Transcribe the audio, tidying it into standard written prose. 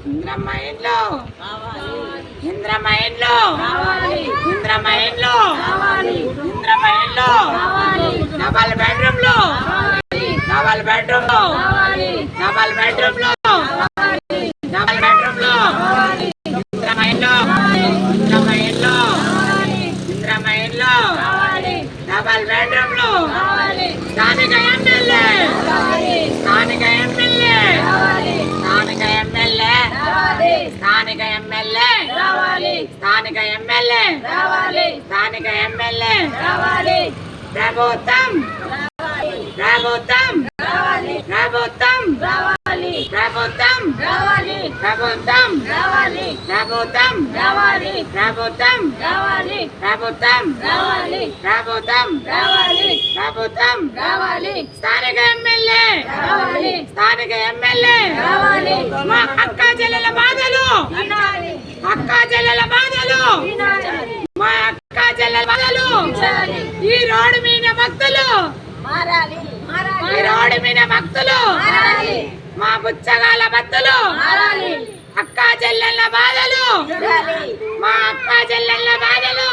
ఇంద్రమ్మ ఇంట్లో ఇంద్రమ్మ ఇంట్లో ఇంద్రమ్మ ఇంట్లో ఇంద్రమ్మ ఇంట్లో డబల్ బెడ్రూమ్ లో డబల్ బెడ్రూమ్ లో డబల్ బెడ్రూమ్ లో డబల్ బెడ్రూమ్ లో ఇంద్రమ్మ ఇంట్లో ఇంద్రమ్మ ఇంట్లో ఇంద్రమ్మ ఇంట్లో డబల్ బెడ్రూమ్ లో స్థానిక ఎమ్మెల్యే స్థానిక ఎమ్మెల్యే స్థానిక ఎమ్మెల్యే స్థానిక ఎమ్మెల్యే స్థానిక ఎమ్మెల్యే స్థానిక ఎమ్మెల్యే ప్రభుత్వం ప్రభుత్వం ప్రభుత్వం ప్రభుత్వం ప్రభుత్వం ప్రభుత్వం ప్రభుత్వం ప్రభుత్వం ప్రభుత్వం ప్రభుత్వం స్థానిక ఎమ్మెల్యే స్థానిక ఎమ్మెల్యే మా అక్క చెల్లెల బాధలు అక్క చెల్లెల బాధలు మా అక్క చెల్లెల బాధలు ఈ రోడ్డు మీద భక్తులు ఈ రోడ్డు మీద భక్తులు మా బుచ్చగాల భక్తులు అక్క చెల్లెళ్ళ బాధలు మా అక్క చెల్లెళ్ళ బాధలు